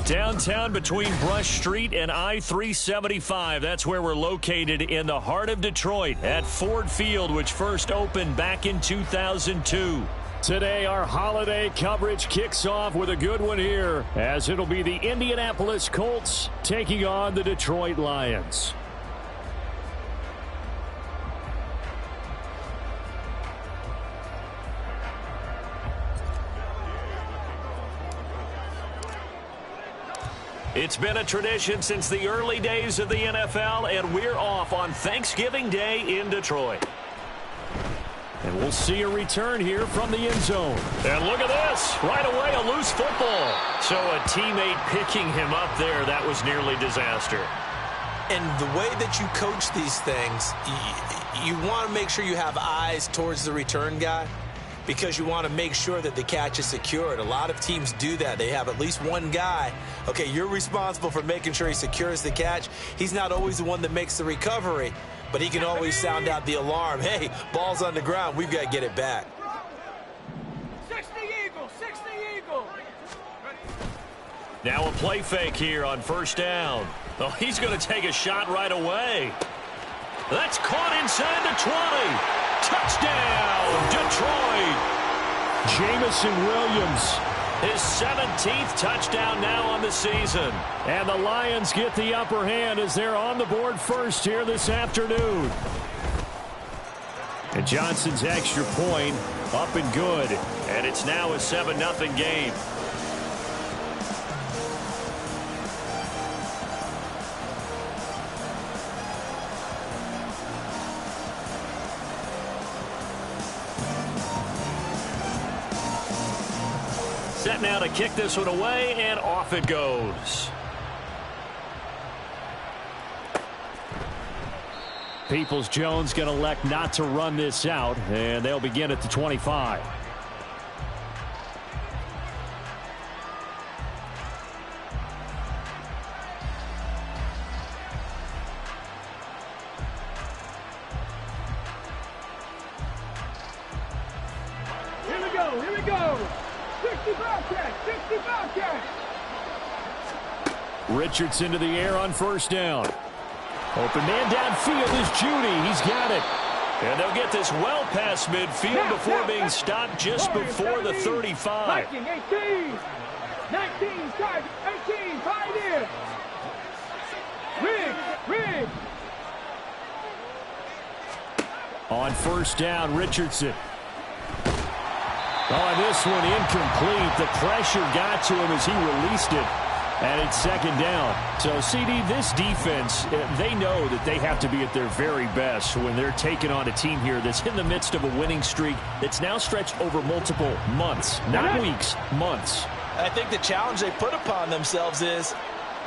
Downtown between Brush Street and I-375. That's where we're located in the heart of Detroit at Ford Field, which first opened back in 2002. Today, our holiday coverage kicks off with a good one here, as it'll be the Indianapolis Colts taking on the Detroit Lions. It's been a tradition since the early days of the NFL, and we're off on Thanksgiving Day in Detroit. And we'll see a return here from the end zone. And look at this. Right away, a loose football. So a teammate picking him up there, that was nearly disaster. And the way that you coach these things, you want to make sure you have eyes towards the return guy, because you want to make sure that the catch is secured. A lot of teams do that. They have at least one guy. Okay, you're responsible for making sure he secures the catch. He's not always the one that makes the recovery, but he can always sound out the alarm. Hey, ball's on the ground. We've got to get it back. 60 Eagle, 60 Eagle. Now a play fake here on first down. Oh, he's going to take a shot right away. That's caught inside the 20. Touchdown, Detroit. Jamison Williams, his 17th touchdown now on the season. And the Lions get the upper hand as they're on the board first here this afternoon. And Johnson's extra point up and good. And it's now a 7-0 game. Set now to kick this one away, and off it goes. Peoples-Jones going to elect not to run this out, and they'll begin at the 25. Here we go, here we go. 60 Bobcat, 60 Bobcat. Richardson to the air on first down. Open man downfield is Judy. He's got it. And they'll get this well past midfield before being stopped just before the 35. 19, 18, 19, side, 18, right in. Rig. On first down, Richardson. Oh, and this one incomplete. The pressure got to him as he released it. And it's second down. So, CD, this defense, they know that they have to be at their very best when they're taking on a team here that's in the midst of a winning streak that's now stretched over multiple months. Not weeks, months. I think the challenge they put upon themselves is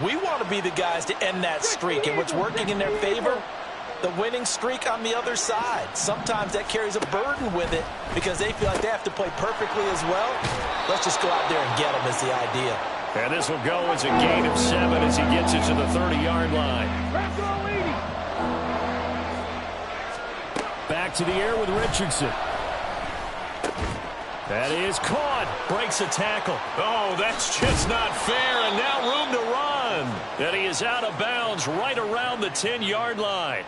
we want to be the guys to end that streak. And what's working in their favor? The winning streak on the other side. Sometimes that carries a burden with it because they feel like they have to play perfectly as well. Let's just go out there and get them is the idea. And this will go as a gain of 7 as he gets it to the 30-yard line. Back to the air with Richardson. That is caught. Breaks a tackle. Oh, that's just not fair. And now room to run. And he is out of bounds right around the 10-yard line.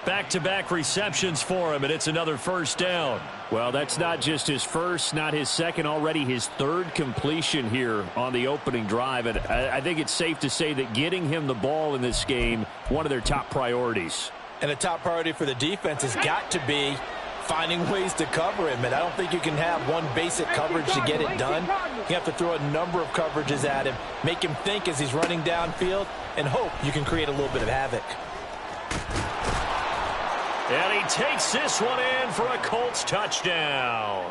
Back-to-back receptions for him, and it's another first down. Well, that's not just his first, not his second, already his third completion here on the opening drive. And I think it's safe to say that getting him the ball in this game, one of their top priorities. And the top priority for the defense has got to be finding ways to cover him. And I don't think you can have one basic coverage to get it done. You have to throw a number of coverages at him, make him think as he's running downfield, and hope you can create a little bit of havoc. And he takes this one in for a Colts touchdown.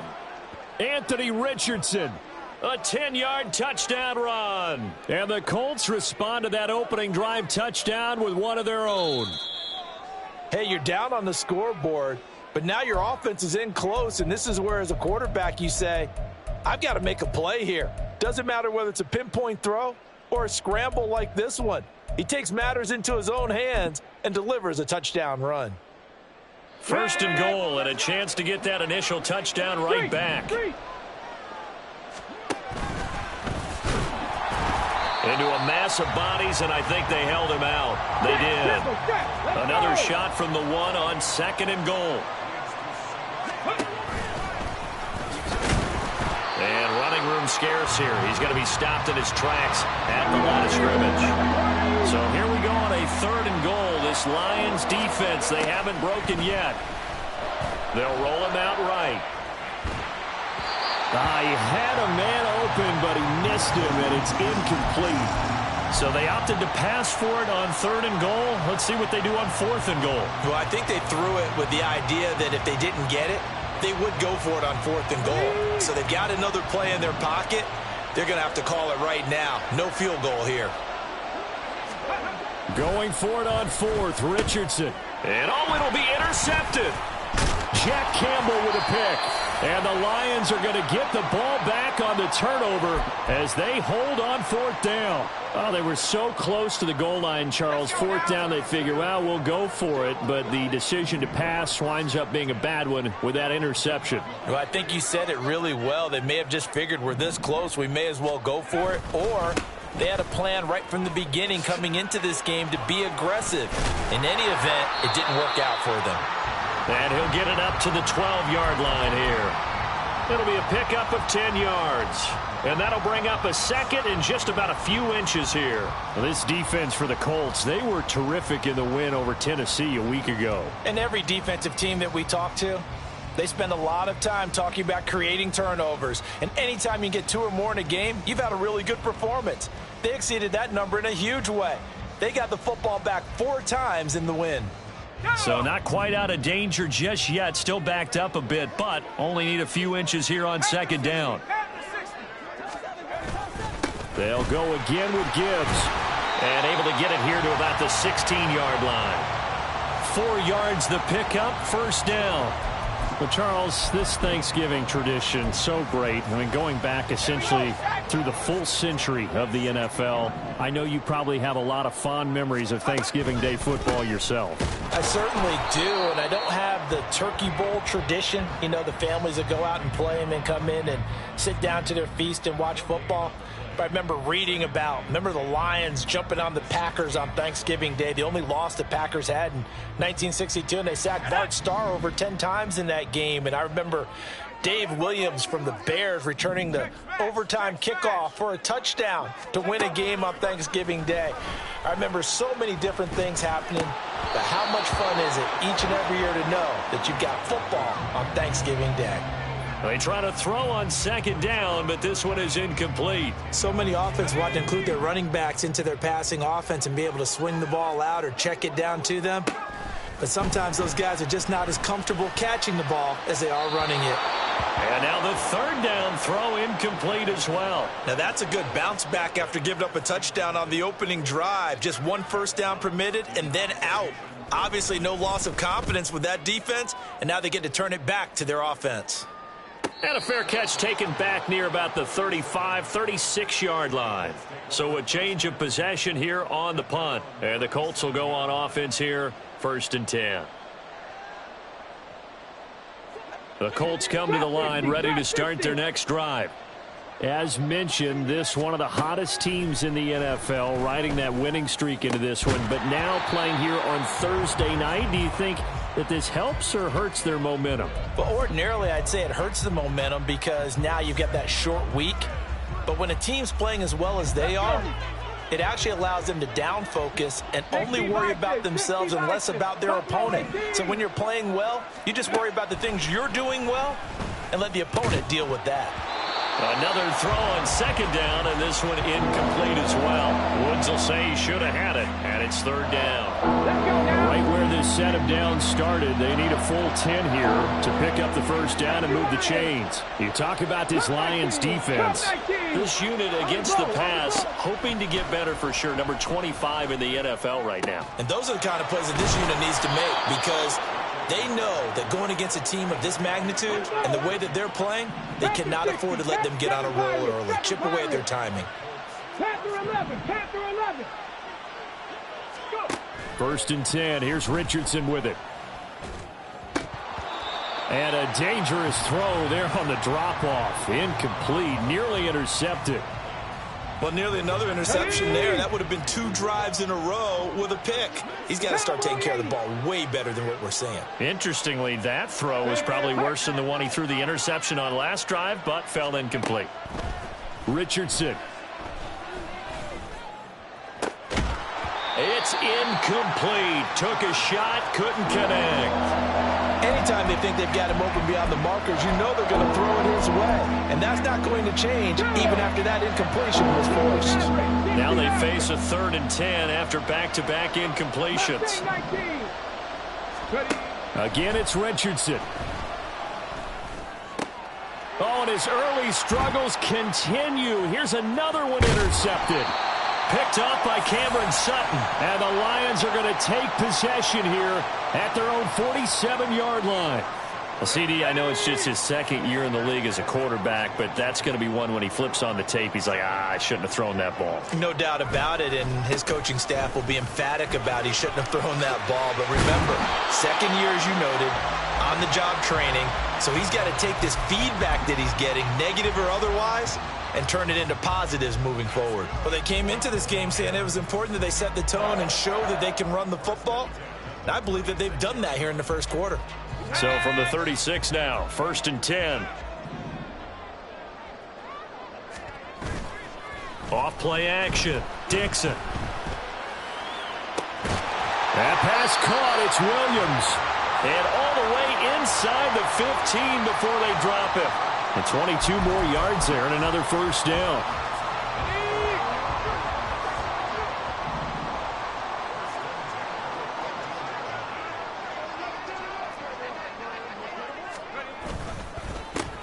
Anthony Richardson, a 10-yard touchdown run. And the Colts respond to that opening drive touchdown with one of their own. Hey, you're down on the scoreboard, but now your offense is in close, and this is where, as a quarterback, you say, I've got to make a play here. Doesn't matter whether it's a pinpoint throw or a scramble like this one. He takes matters into his own hands and delivers a touchdown run. First and goal, and a chance to get that initial touchdown right back. Into a mass of bodies, and I think they held him out. They did. Another shot from the one on 2nd and goal. And running room scarce here. He's going to be stopped in his tracks at the line of scrimmage. So here we go on a 3rd and goal. This Lions defense, they haven't broken yet. They'll roll him out right. He had a man open, but he missed him, and it's incomplete. So they opted to pass for it on 3rd and goal. Let's see what they do on 4th and goal. Well, I think they threw it with the idea that if they didn't get it, they would go for it on 4th and goal. So they've got another play in their pocket. They're going to have to call it right now. No field goal here. Going for it on 4th, Richardson. And it'll be intercepted. Jack Campbell with a pick. And the Lions are going to get the ball back on the turnover as they hold on 4th down. Oh, they were so close to the goal line, Charles. 4th down, they figure, well, we'll go for it. But the decision to pass winds up being a bad one with that interception. Well, I think you said it really well. They may have just figured we're this close, we may as well go for it. Or they had a plan right from the beginning coming into this game to be aggressive. In any event, it didn't work out for them. And he'll get it up to the 12-yard line here. It'll be a pickup of 10 yards. And that'll bring up a 2nd and just about a few inches here. Well, this defense for the Colts, they were terrific in the win over Tennessee a week ago. And every defensive team that we talk to, they spend a lot of time talking about creating turnovers. And anytime you get 2 or more in a game, you've had a really good performance. They exceeded that number in a huge way. They got the football back 4 times in the win. So not quite out of danger just yet. Still backed up a bit, but only need a few inches here on 2nd down. They'll go again with Gibbs. And able to get it here to about the 16-yard line. 4 yards the pickup, 1st down. Well, Charles, this Thanksgiving tradition, so great. I mean, going back essentially through the full century of the NFL, I know you probably have a lot of fond memories of Thanksgiving Day football yourself. I certainly do, and I don't have the Turkey Bowl tradition. You know, the families that go out and play and then come in and sit down to their feast and watch football. But I remember reading remember the Lions jumping on the Packers on Thanksgiving Day. The only loss the Packers had in 1962, and they sacked Bart Starr over 10 times in that game. And I remember Dave Williams from the Bears returning the overtime kickoff for a touchdown to win a game on Thanksgiving Day. I remember so many different things happening, but how much fun is it each and every year to know that you've got football on Thanksgiving Day? They try to throw on 2nd down, but this one is incomplete. So many offenses want to include their running backs into their passing offense and be able to swing the ball out or check it down to them. But sometimes those guys are just not as comfortable catching the ball as they are running it. And now the 3rd down throw incomplete as well. Now that's a good bounce back after giving up a touchdown on the opening drive. Just 1 1st down permitted and then out. Obviously no loss of confidence with that defense, and now they get to turn it back to their offense. And a fair catch taken back near about the 35, 36-yard line. So a change of possession here on the punt. And the Colts will go on offense here, 1st and 10. The Colts come to the line ready to start their next drive. As mentioned, this one of the hottest teams in the NFL, riding that winning streak into this one, but now playing here on Thursday night. Do you think that this helps or hurts their momentum? Well, ordinarily, I'd say it hurts the momentum because now you've got that short week. But when a team's playing as well as they are, it actually allows them to down focus and only worry about themselves and less about their opponent. So when you're playing well, you just worry about the things you're doing well and let the opponent deal with that. Another throw on 2nd down, and this one incomplete as well. Woods will say he should have had it, and it's 3rd down. Right where this set of downs started, they need a full 10 here to pick up the 1st down and move the chains. You talk about this Lions defense. This unit against the pass, hoping to get better for sure. Number 25 in the NFL right now. And those are the kind of plays that this unit needs to make because they know that going against a team of this magnitude and the way that they're playing, they cannot afford to let them get on a roll early, chip away at their timing. Panther 11, Panther 11. Go. 1st and 10. Here's Richardson with it. And a dangerous throw there on the drop-off. Incomplete, nearly intercepted. Well, nearly another interception there. That would have been 2 drives in a row with a pick. He's got to start taking care of the ball way better than what we're seeing. Interestingly, that throw was probably worse than the one he threw the interception on last drive, but fell incomplete. Richardson. It's incomplete. Took a shot, couldn't connect. Anytime they think they've got him open beyond the markers, you know they're going to throw it his way. And that's not going to change even after that incompletion was forced. Now they face a 3rd and 10 after back-to-back incompletions. Again, it's Richardson. Oh, and his early struggles continue. Here's another one intercepted. Picked off by Cameron Sutton. And the Lions are going to take possession here at their own 47-yard line. Well, CD, I know it's just his 2nd year in the league as a quarterback, but that's going to be one when he flips on the tape. He's like, I shouldn't have thrown that ball. No doubt about it, and his coaching staff will be emphatic about he shouldn't have thrown that ball. But remember, 2nd year, as you noted, on-the-job training. So he's got to take this feedback that he's getting, negative or otherwise, and turn it into positives moving forward. Well, they came into this game saying it was important that they set the tone and show that they can run the football. And I believe that they've done that here in the first quarter. So from the 36 now, 1st and 10. Off play action. Dixon. That pass caught. It's Williams. And all the way inside the 15 before they drop him. And 22 more yards there and another 1st down.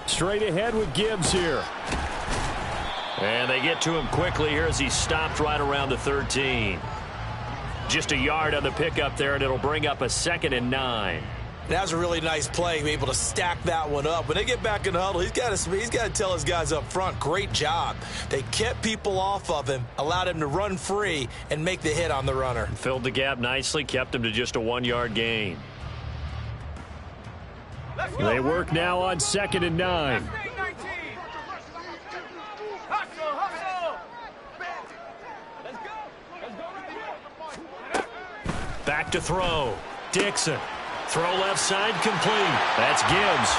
Straight ahead with Gibbs here. And they get to him quickly here as he stopped right around the 13. Just a yard on the pickup there, and it'll bring up a 2nd and 9. That was a really nice play, be able to stack that one up. When they get back in the huddle, he's got to tell his guys up front, great job. They kept people off of him, allowed him to run free, and make the hit on the runner. Filled the gap nicely, kept him to just a 1-yard gain. They work now on 2nd and 9. Back to throw. Dixon. Throw left side complete. That's Gibbs.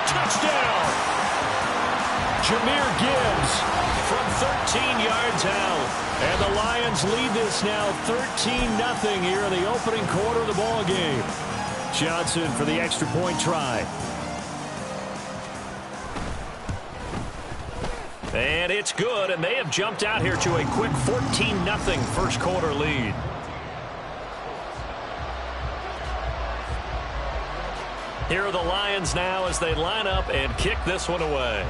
Touchdown! Jahmyr Gibbs from 13 yards out. And the Lions lead this now 13-0 here in the opening quarter of the ball game. Johnson for the extra point try. And it's good, and they have jumped out here to a quick 14-0 first quarter lead. Here are the Lions now as they line up and kick this one away.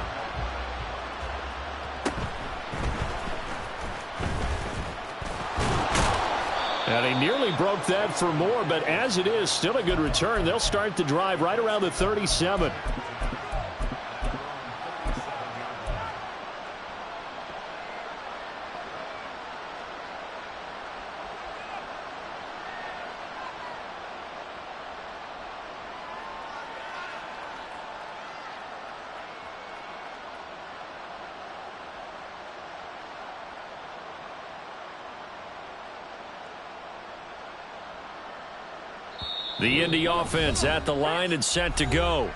And he nearly broke that for more, but as it is, still a good return. They'll start the drive right around the 37. The Indy offense at the line and set to go.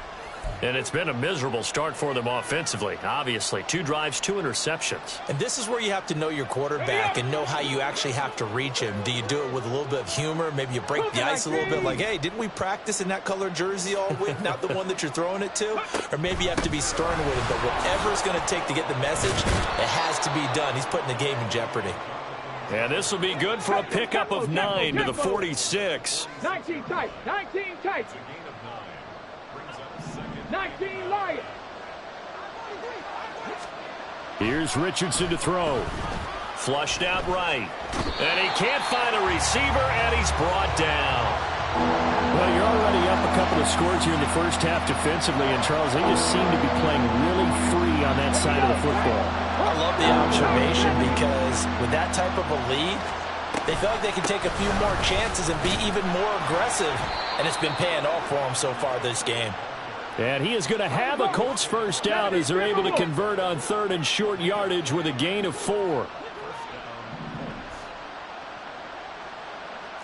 And it's been a miserable start for them offensively. Obviously, 2 drives, 2 interceptions. And this is where you have to know your quarterback and know how you actually have to reach him. Do you do it with a little bit of humor? Maybe you break the ice a little bit like, hey, didn't we practice in that color jersey all week? Not the one that you're throwing it to? Or maybe you have to be stern with him. But whatever it's going to take to get the message, it has to be done. He's putting the game in jeopardy. And this will be good for a pickup of 9 to the 46. 19 tight. 19 tight. 19 Lions. Here's Richardson to throw. Flushed out right. And he can't find a receiver, and he's brought down. Well, you're already up a couple of scores here in the first half defensively, and Charles, they just seem to be playing really free on that side of the football. I love the observation because with that type of a lead, they feel like they can take a few more chances and be even more aggressive, and it's been paying off for them so far this game. And he is going to have a Colts first down as they're able to convert on 3rd and short yardage with a gain of 4.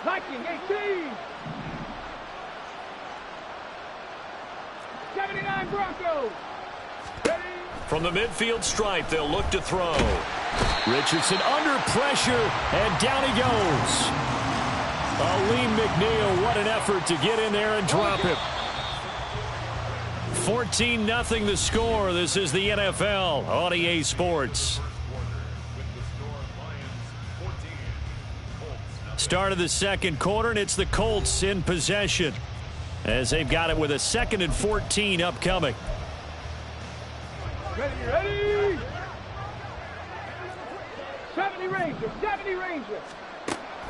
Viking 18. 79 Broncos. Ready? From the midfield stripe, they'll look to throw. Richardson under pressure, and down he goes. Aleem McNeil, what an effort to get in there and drop him. 14-0 the score. This is the NFL on EA Sports. Start of the second quarter, and it's the Colts in possession as they've got it with a 2nd and 14 upcoming. Ready? 70 Rangers, 70 Rangers.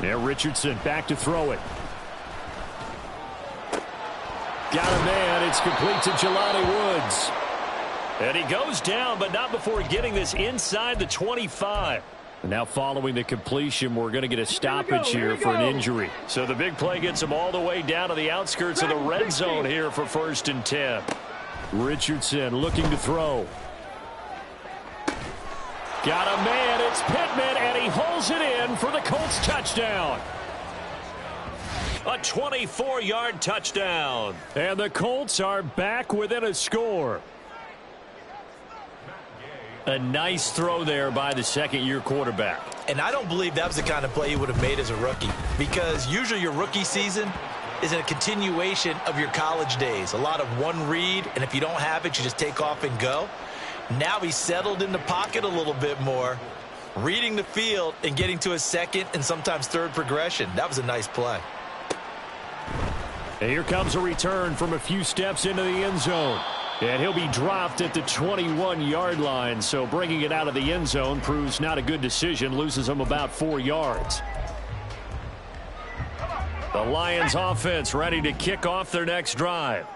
There, Richardson back to throw it. Got a man. It's complete to Jelani Woods. And he goes down, but not before getting this inside the 25. And now following the completion, we're going to get a stoppage here for an injury. So the big play gets him all the way down to the outskirts of the red zone here for 1st and 10. Richardson looking to throw. Got a man. It's Pittman, and he holds it in for the Colts touchdown. A 24-yard touchdown. And the Colts are back within a score. A nice throw there by the second-year quarterback. And I don't believe that was the kind of play he would have made as a rookie, because usually your rookie season is a continuation of your college days. A lot of one read, and if you don't have it, you just take off and go. Now he's settled in the pocket a little bit more, reading the field and getting to a second and sometimes third progression. That was a nice play. And here comes a return from a few steps into the end zone. And he'll be dropped at the 21-yard line. So bringing it out of the end zone proves not a good decision. Loses him about 4 yards. The Lions offense ready to kick off their next drive.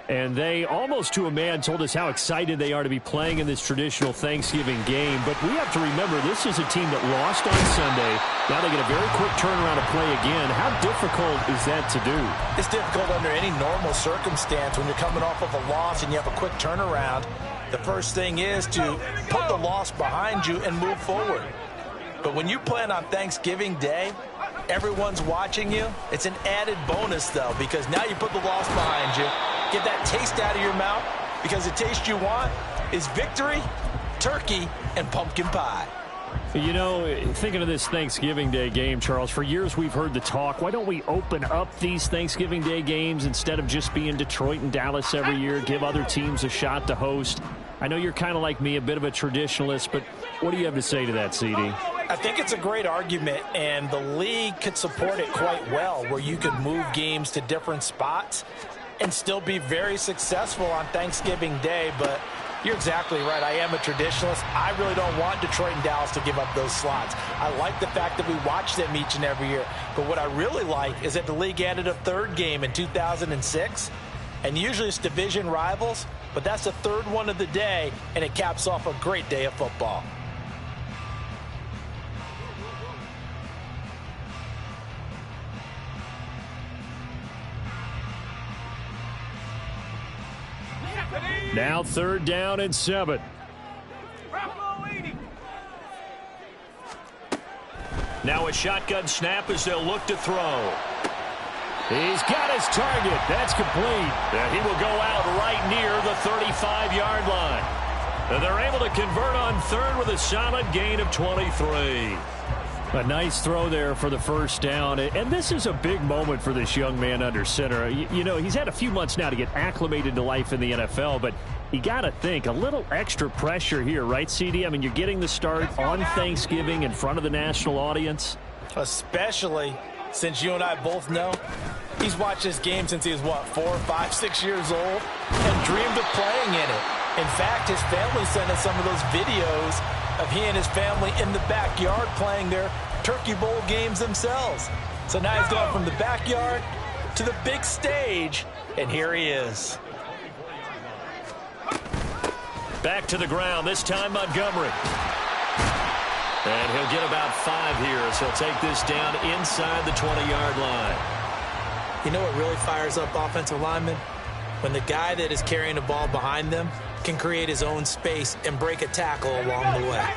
And they, almost to a man, told us how excited they are to be playing in this traditional Thanksgiving game. But we have to remember, this is a team that lost on Sunday. Now they get a very quick turnaround to play again. How difficult is that to do? It's difficult under any normal circumstance when you're coming off of a loss and you have a quick turnaround. The first thing is to put the loss behind you and move forward. But when you plan on Thanksgiving Day, everyone's watching you. It's an added bonus, though, because now you put the loss behind you. Get that taste out of your mouth, because the taste you want is victory, turkey, and pumpkin pie. You know, thinking of this Thanksgiving Day game, Charles, for years we've heard the talk, why don't we open up these Thanksgiving Day games instead of just being Detroit and Dallas every year, give other teams a shot to host? I know you're kind of like me, a bit of a traditionalist, but what do you have to say to that, CD? I think it's a great argument, and the league could support it quite well, where you could move games to different spots and still be very successful on Thanksgiving Day. But you're exactly right. I am a traditionalist. I really don't want Detroit and Dallas to give up those slots. I like the fact that we watch them each and every year. But what I really like is that the league added a third game in 2006. And usually it's division rivals, but that's the third one of the day, and it caps off a great day of football. Now 3rd down and 7. Now a shotgun snap as they'll look to throw. He's got his target. That's complete. And he will go out right near the 35-yard line. And they're able to convert on 3rd with a solid gain of 23. A nice throw there for the 1st down. And this is a big moment for this young man under center. You know, he's had a few months now to get acclimated to life in the NFL, but you got to think a little extra pressure here, right, CD? I mean, you're getting the start on Thanksgiving in front of the national audience. Especially since you and I both know he's watched this game since he was, 4, 5, 6 years old and dreamed of playing in it. In fact, his family sent us some of those videos of he and his family in the backyard playing their Turkey Bowl games themselves. So now he's gone from the backyard to the big stage, and here he is. Back to the ground, this time Montgomery. And he'll get about 5 here as he'll take this down inside the 20-yard line. You know what really fires up offensive linemen? When the guy that is carrying the ball behind them can create his own space and break a tackle along the way.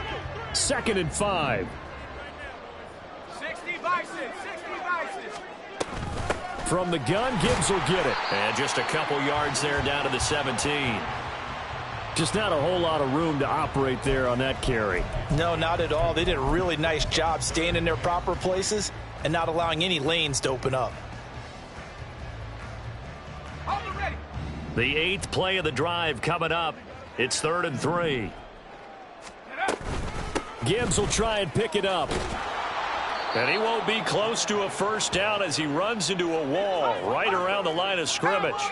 2nd and 5. 60 Bison, 60 Bison. From the gun, Gibbs will get it. And just a couple yards there down to the 17. Just not a whole lot of room to operate there on that carry. No, not at all. They did a really nice job staying in their proper places and not allowing any lanes to open up. The 8th play of the drive coming up. It's 3rd and 3. Gibbs will try and pick it up. And he won't be close to a first down as he runs into a wall right around the line of scrimmage.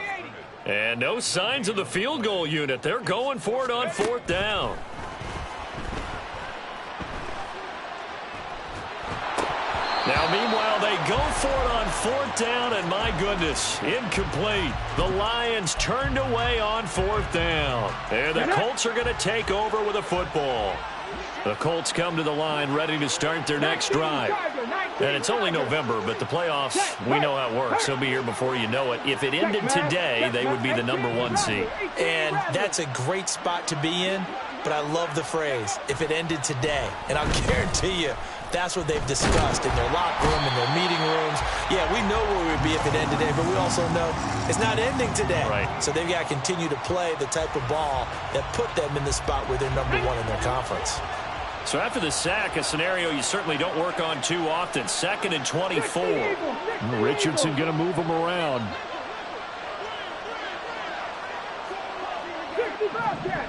And no signs of the field goal unit. They're going for it on 4th down. Now, meanwhile, they go for it on 4th down, and my goodness, incomplete. The Lions turned away on 4th down. And the Colts are going to take over with a football. The Colts come to the line ready to start their next drive. And it's only November, but the playoffs, we know how it works. They'll be here before you know it. If it ended today, they would be the #1 seed. And that's a great spot to be in, but I love the phrase, if it ended today. And I'll guarantee you, that's what they've discussed in their locker room, in their meeting rooms. Yeah, we know where we would be if it ended today, but we also know it's not ending today. Right. So they've got to continue to play the type of ball that put them in the spot where they're #1 in their conference. So after the sack, a scenario you certainly don't work on too often. 2nd and 24. Richardson going to move him around. 60 Bobcat.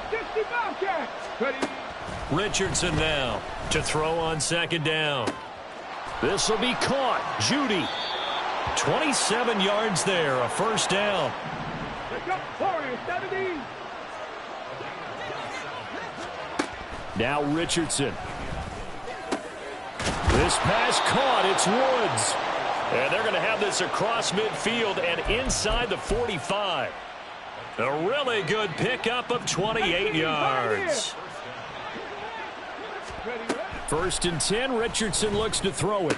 Richardson now to throw on 2nd down. This will be caught. Judy. 27 yards there, a first down. Now Richardson. This pass caught. It's Woods. And they're going to have this across midfield and inside the 45. A really good pickup of 28 yards. 1st and 10. Richardson looks to throw it.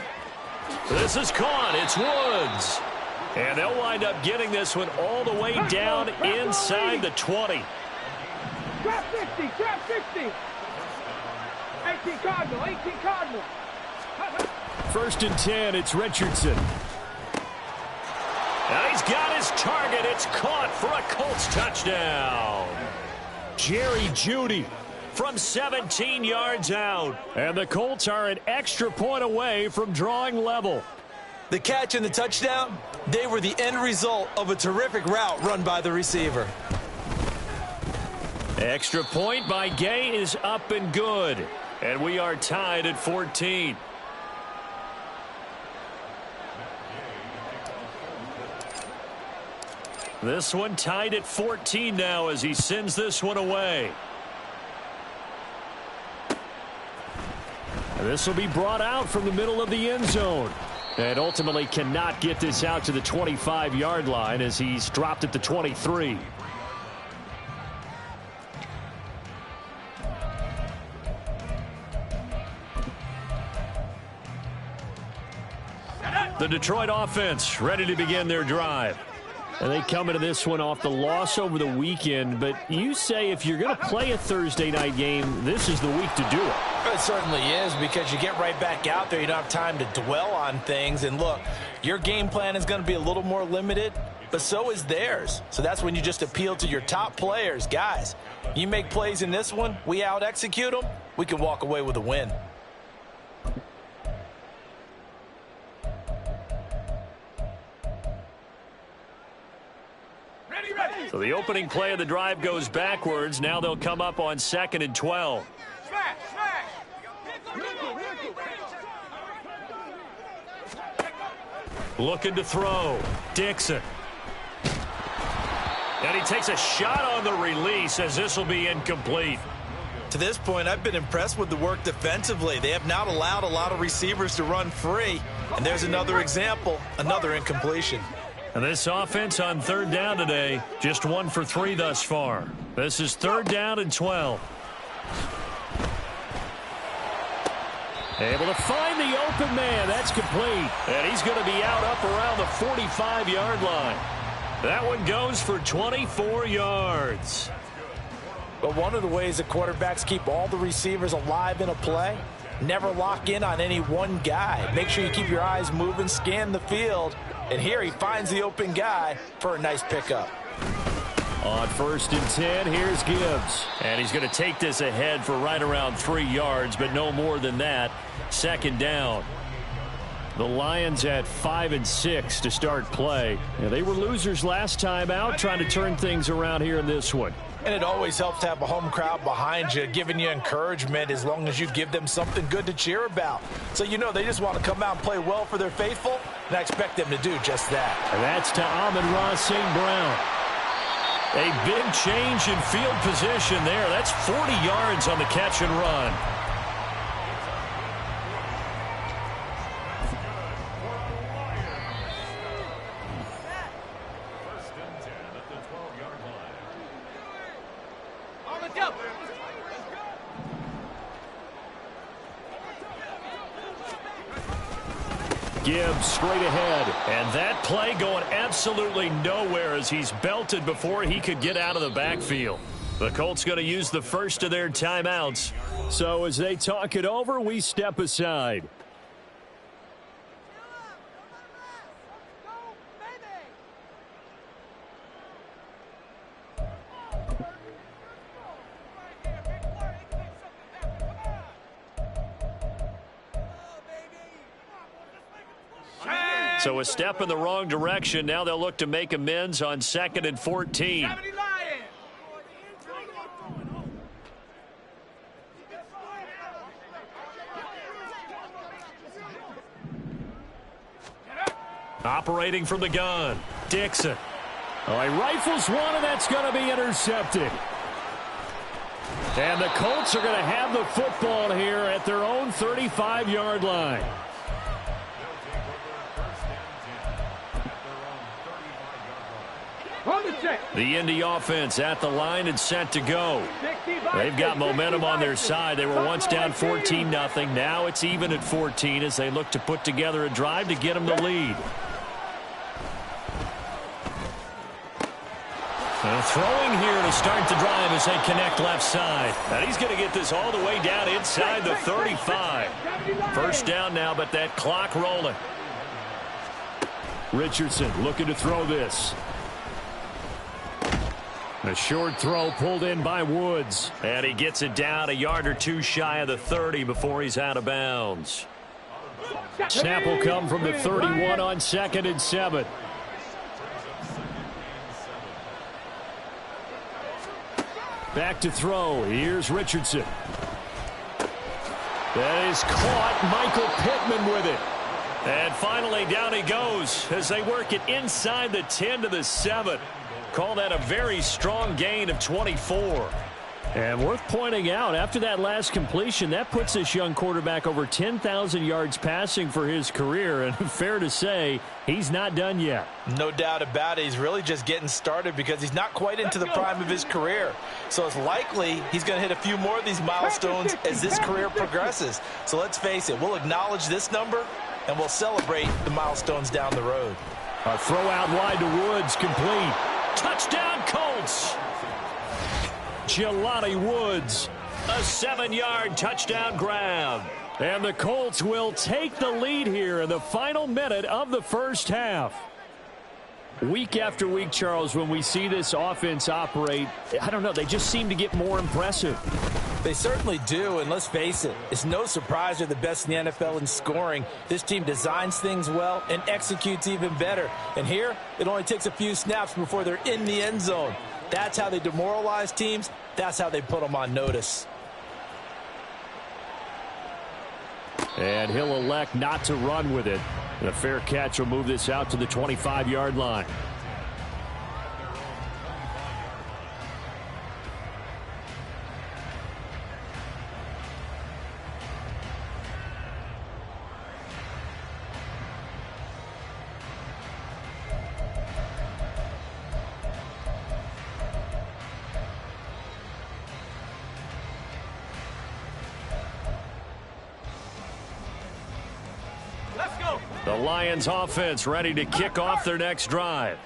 This is caught. It's Woods. And they'll wind up getting this one all the way down inside the 20. Trap 60. 18 Cardinal. 1st and 10, it's Richardson. Now he's got his target. It's caught for a Colts touchdown. Jerry Jeudy from 17 yards out. And the Colts are an extra point away from drawing level. The catch and the touchdown, they were the end result of a terrific route run by the receiver. Extra point by Gay is up and good. And we are tied at 14. This one tied at 14 now as he sends this one away. This will be brought out from the middle of the end zone. And ultimately cannot get this out to the 25-yard line as he's dropped at the 23. The Detroit offense ready to begin their drive. And they come into this one off the loss over the weekend. But you say if you're going to play a Thursday night game, this is the week to do it. It certainly is, because you get right back out there. You don't have time to dwell on things. And look, your game plan is going to be a little more limited, but so is theirs. So that's when you just appeal to your top players. Guys, you make plays in this one, we out-execute them, we can walk away with a win. So the opening play of the drive goes backwards. Now they'll come up on 2nd and 12. Looking to throw. Dixon. And he takes a shot on the release as this will be incomplete. To this point, I've been impressed with the work defensively. They have not allowed a lot of receivers to run free. And there's another example, another incompletion. And this offense on 3rd down today, just 1 for 3 thus far. This is 3rd down and 12. Able to find the open man. That's complete. And he's going to be out up around the 45-yard line. That one goes for 24 yards. But one of the ways the quarterbacks keep all the receivers alive in a play, never lock in on any one guy. Make sure you keep your eyes moving, scan the field, And here he finds the open guy for a nice pickup. On 1st and 10, here's Gibbs. And he's going to take this ahead for right around 3 yards, but no more than that. 2nd down. The Lions had 5 and 6 to start play. Yeah, they were losers last time out, trying to turn things around here in this one. And it always helps to have a home crowd behind you, giving you encouragement as long as you give them something good to cheer about. So you know they just want to come out and play well for their faithful, and I expect them to do just that. And that's to Amon-Ra St. Brown. A big change in field position there. That's 40 yards on the catch and run. Gibbs straight ahead, and that play going absolutely nowhere as he's belted before he could get out of the backfield. The Colts going to use the first of their timeouts. So as they talk it over, we step aside. So a step in the wrong direction. Now they'll look to make amends on 2nd and 14. Operating from the gun, Dixon. Oh, he rifles one, and that's going to be intercepted. And the Colts are going to have the football here at their own 35-yard line. The Indy offense at the line and set to go. They've got momentum on their side. They were once down 14-0. Now it's even at 14 as they look to put together a drive to get them the lead. Throwing here to start the drive as they connect left side. And he's going to get this all the way down inside the 35. First down now, but that clock rolling. Richardson looking to throw this. A short throw pulled in by Woods. And he gets it down a yard or two shy of the 30 before he's out of bounds. Snap will come from the 31 on 2nd and 7. Back to throw. Here's Richardson. That is caught. Michael Pittman with it. And finally down he goes as they work it inside the 10 to the 7. Call that a very strong gain of 24. And worth pointing out, after that last completion, that puts this young quarterback over 10,000 yards passing for his career. And fair to say, he's not done yet. No doubt about it. He's really just getting started because he's not quite into the prime of his career. So it's likely he's going to hit a few more of these milestones as this career progresses. So let's face it, we'll acknowledge this number and we'll celebrate the milestones down the road. A throw out wide to Woods, complete. Touchdown Colts. Jelani Woods, a 7-yard touchdown grab. And the Colts will take the lead here in the final minute of the first half. Week after week, Charles, when we see this offense operate, I don't know, they just seem to get more impressive. They certainly do, and let's face it, it's no surprise they're the best in the NFL in scoring. This team designs things well and executes even better. And here, it only takes a few snaps before they're in the end zone. That's how they demoralize teams. That's how they put them on notice. And he'll elect not to run with it. And a fair catch will move this out to the 25-yard line. The Lions offense ready to kick off their next drive.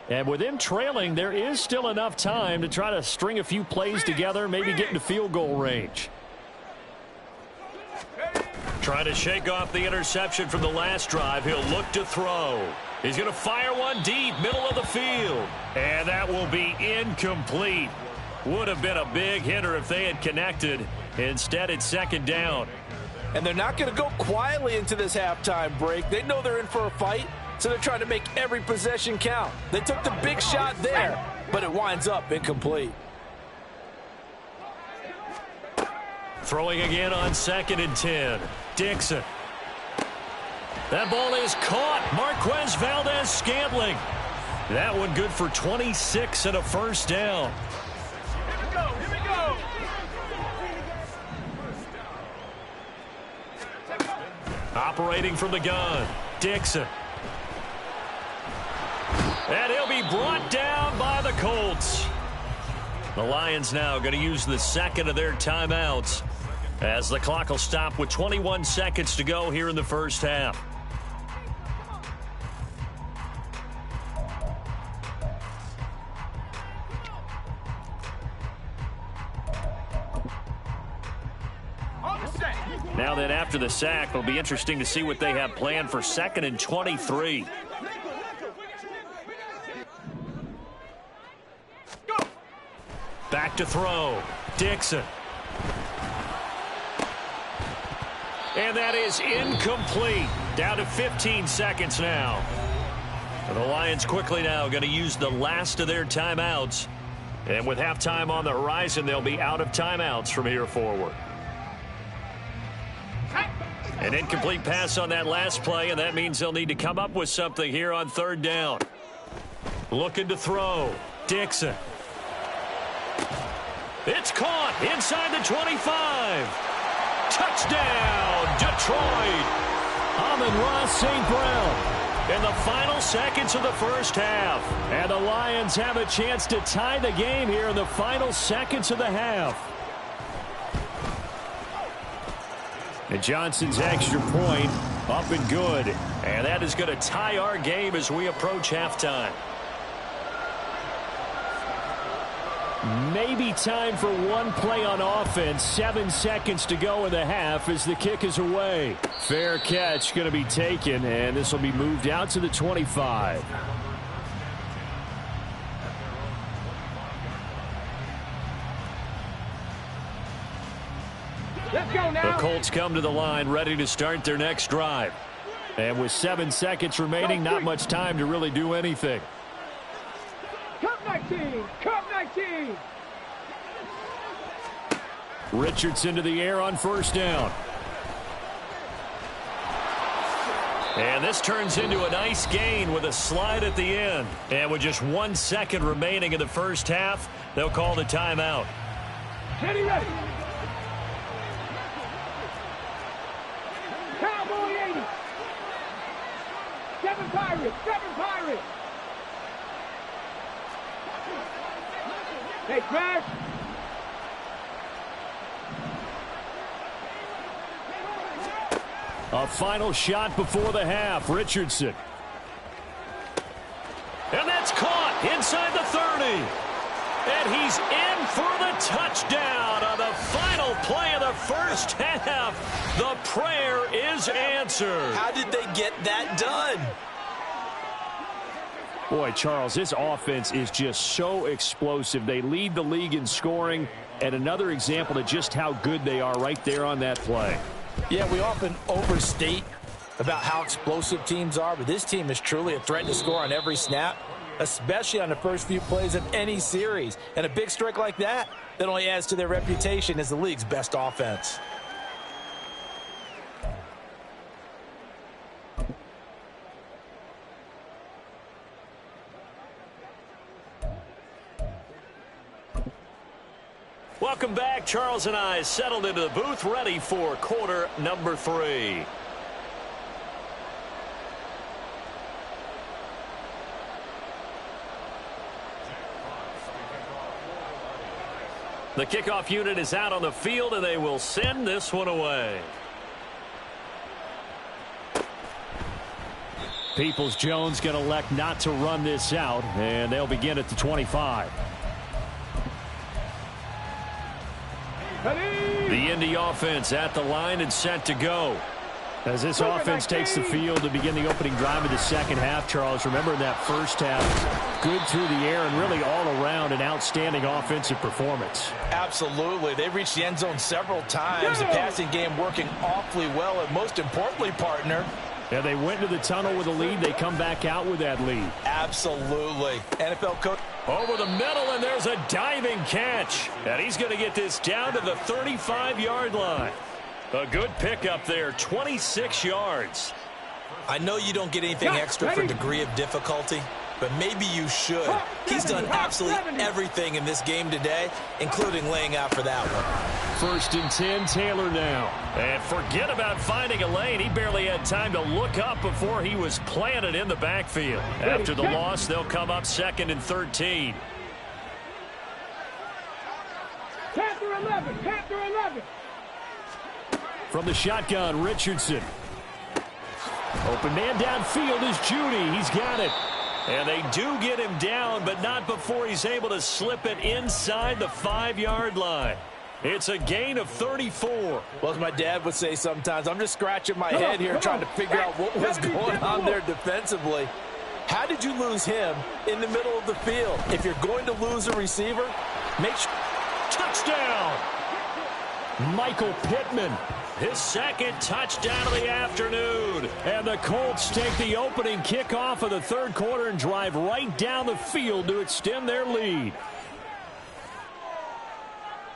And with them trailing, there is still enough time to try to string a few plays together, maybe get into field goal range. Trying to shake off the interception from the last drive. He'll look to throw. He's going to fire one deep, middle of the field. And that will be incomplete. Would have been a big hitter if they had connected. Instead, it's second down. And they're not going to go quietly into this halftime break. They know they're in for a fight, so they're trying to make every possession count. They took the big shot there, but it winds up incomplete. Throwing again on 2nd and 10. Dixon. That ball is caught. Marquez Valdez-Scantling. That one good for 26 and a first down. Here we go, here we go. Operating from the gun. Dixon. And he'll be brought down by the Colts. The Lions now going to use the second of their timeouts as the clock will stop with 21 seconds to go here in the first half. Now then, after the sack, it'll be interesting to see what they have planned for 2nd and 23. Back to throw. Dixon. And that is incomplete. Down to 15 seconds now. And the Lions quickly now going to use the last of their timeouts. And with halftime on the horizon, they'll be out of timeouts from here forward. An incomplete pass on that last play, and that means they'll need to come up with something here on 3rd down. Looking to throw. Dixon. It's caught inside the 25. Touchdown, Detroit. Amon-Ra St. Brown in the final seconds of the first half. And the Lions have a chance to tie the game here in the final seconds of the half. And Johnson's extra point up and good. And that is going to tie our game as we approach halftime. Maybe time for one play on offense. 7 seconds to go in the half as the kick is away. Fair catch going to be taken, and this will be moved out to the 25. Let's go now. The Colts come to the line ready to start their next drive. And with 7 seconds remaining, not much time to really do anything. Cup 19, Cup 19. Richardson to the air on first down. And this turns into a nice gain with a slide at the end. And with just 1 second remaining in the first half, they'll call the timeout. Ready, ready. Cowboy 80. 7 Pirates, 7 Pirates. Hey, Crash. A final shot before the half. Richardson. And that's caught inside the 30. And he's in for the touchdown on the final play of the first half. The prayer is answered. How did they get that done? Boy, Charles, this offense is just so explosive. They lead the league in scoring, and another example of just how good they are right there on that play. Yeah, we often overstate about how explosive teams are, but this team is truly a threat to score on every snap, especially on the first few plays of any series. And a big strike like that only adds to their reputation as the league's best offense. Welcome back. Charles and I settled into the booth, ready for quarter number 3. The kickoff unit is out on the field, and they will send this one away. Peoples-Jones going to elect not to run this out, and they'll begin at the 25. The Indy offense at the line and set to go. As this offense takes the field to begin the opening drive of the second half, Charles, remember in that first half, good through the air and really all around an outstanding offensive performance. Absolutely. They reached the end zone several times. The passing game working awfully well, and most importantly, partner, yeah, they went to the tunnel with a lead. They come back out with that lead. Absolutely. NFL coach. Over the middle, and there's a diving catch. And he's going to get this down to the 35-yard line. A good pickup there, 26 yards. I know you don't get anything extra for degree of difficulty, but maybe you should. He's done absolutely everything in this game today, including laying out for that one. 1st and 10, Taylor now. And forget about finding a lane. He barely had time to look up before he was planted in the backfield. After the loss, they'll come up 2nd and 13. Panther 11, Panther 11. From the shotgun, Richardson. Open man downfield is Judy. He's got it. And they do get him down, but not before he's able to slip it inside the 5-yard line. It's a gain of 34. Well, as my dad would say sometimes, I'm just scratching my head here trying to figure out what was going on there defensively. How did you lose him in the middle of the field? If you're going to lose a receiver, make sure. Touchdown! Michael Pittman. His 2nd touchdown of the afternoon. And the Colts take the opening kickoff of the 3rd quarter and drive right down the field to extend their lead.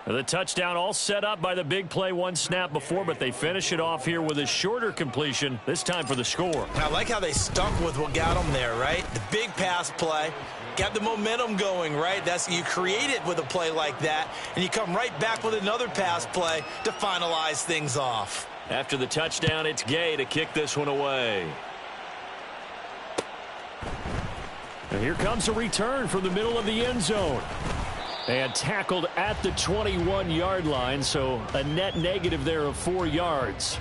The touchdown all set up by the big play one snap before, but they finish it off here with a shorter completion, this time for the score. I like how they stuck with what got them there, right? The big pass play. Got the momentum going, right? You create it with a play like that, and you come right back with another pass play to finalize things off. After the touchdown, it's Gay to kick this one away. And here comes a return from the middle of the end zone. And tackled at the 21-yard line, so a net negative there of 4 yards.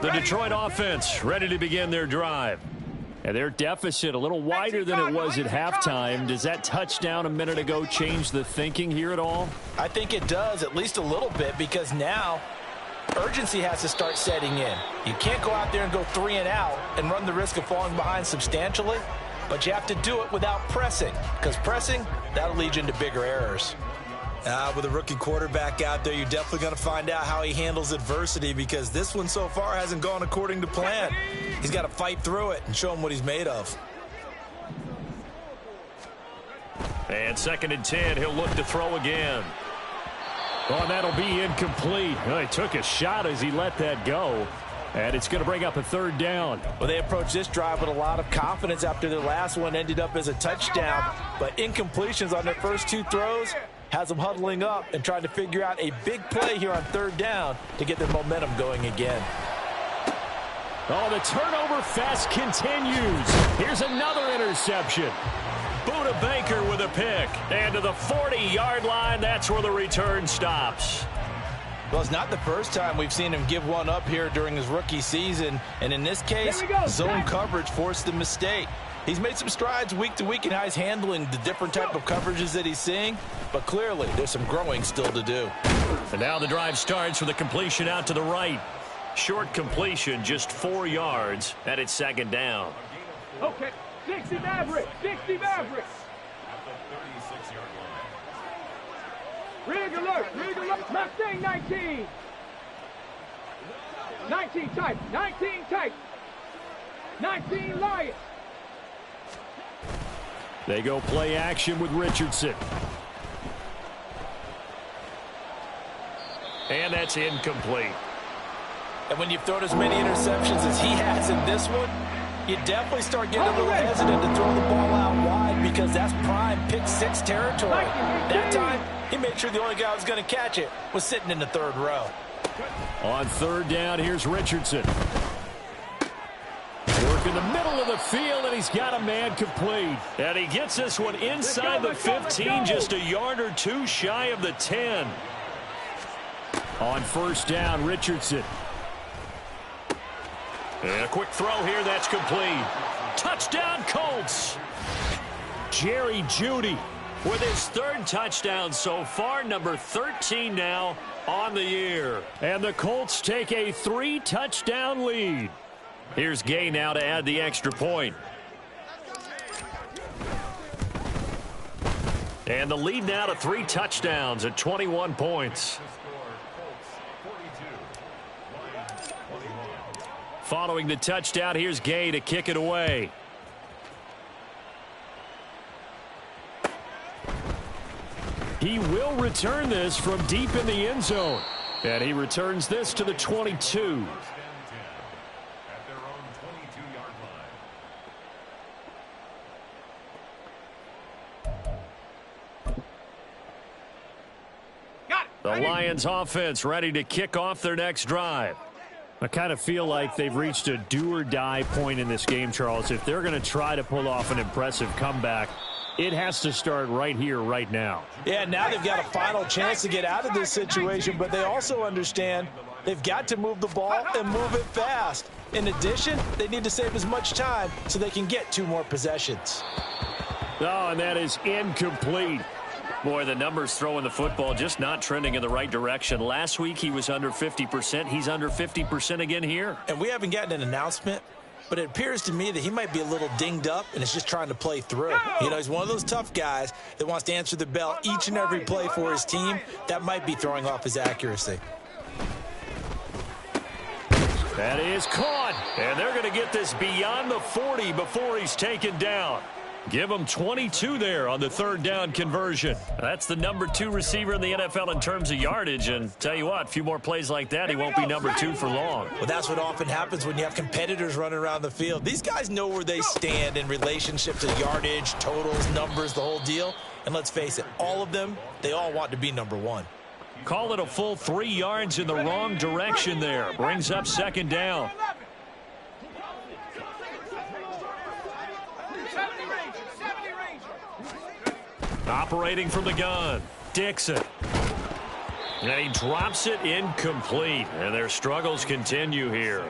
The Detroit offense ready to begin their drive. And their deficit a little wider than it was at halftime. Does that touchdown a minute ago change the thinking here at all? I think it does, at least a little bit, because now urgency has to start setting in. You can't go out there and go 3 and out and run the risk of falling behind substantially, but you have to do it without pressing, because pressing, that'll lead you into bigger errors. With a rookie quarterback out there, you're definitely going to find out how he handles adversity, because this one so far hasn't gone according to plan. He's got to fight through it and show him what he's made of. And 2nd and 10, he'll look to throw again. Oh, and that'll be incomplete. Well, he took a shot as he let that go. And it's going to bring up a 3rd down. Well, they approached this drive with a lot of confidence after their last one ended up as a touchdown. But incompletions on their first 2 throws has them huddling up and trying to figure out a big play here on 3rd down to get their momentum going again. Oh, the turnover fest continues. Here's another interception. Buda Baker with a pick. And to the 40-yard line, that's where the return stops. Well, it's not the first time we've seen him give one up here during his rookie season. And in this case, zone coverage forced the mistake. He's made some strides week to week in how he's handling the different type of coverages that he's seeing. But clearly, there's some growing still to do. And now the drive starts with a completion out to the right. Short completion, just 4 yards, and it's 2nd down. Okay, 60 Mavericks, 60 Mavericks. Rig alert, Mustang 19. 19 tight, 19 tight. 19 Lions. They go play action with Richardson. And that's incomplete. And when you've thrown as many interceptions as he has in this one, you definitely start getting a little hesitant to throw the ball out wide, because that's prime pick 6 territory. That time, he made sure the only guy who was going to catch it was sitting in the 3rd row. On 3rd down, here's Richardson. Work in the middle of the field, and he's got a man complete. And he gets this one inside the 15, just a yard or 2 shy of the 10. On 1st down, Richardson. And a quick throw here, that's complete. Touchdown, Colts. Jerry Jeudy with his third touchdown so far, number 13 now on the year. And the Colts take a 3-touchdown lead. Here's Gay now to add the extra point. And the lead now to 3 touchdowns at 21 points. Following the touchdown, here's Gay to kick it away. He will return this from deep in the end zone. And he returns this to the 22. The Lions offense ready to kick off their next drive. I kind of feel like they've reached a do-or-die point in this game, Charles. If they're going to try to pull off an impressive comeback, it has to start right here, right now. Yeah, now they've got a final chance to get out of this situation, but they also understand they've got to move the ball and move it fast. In addition, they need to save as much time so they can get 2 more possessions. Oh, and that is incomplete. Boy, the numbers throwing the football just not trending in the right direction. Last week he was under 50%. He's under 50% again here. And we haven't gotten an announcement, but it appears to me that he might be a little dinged up and is just trying to play through. You know, he's one of those tough guys that wants to answer the bell each and every play for his team. That might be throwing off his accuracy. That is caught, and they're going to get this beyond the 40 before he's taken down. Give him 22 there on the 3rd down conversion. That's the number 2 receiver in the NFL in terms of yardage. And tell you what, a few more plays like that, he won't be number 2 for long. Well, that's what often happens when you have competitors running around the field. These guys know where they stand in relationship to yardage, totals, numbers, the whole deal. And let's face it, all of them, they all want to be number 1. Call it a full 3 yards in the wrong direction there. Brings up 2nd down. Operating from the gun, Dixon. And he drops it incomplete. And their struggles continue here.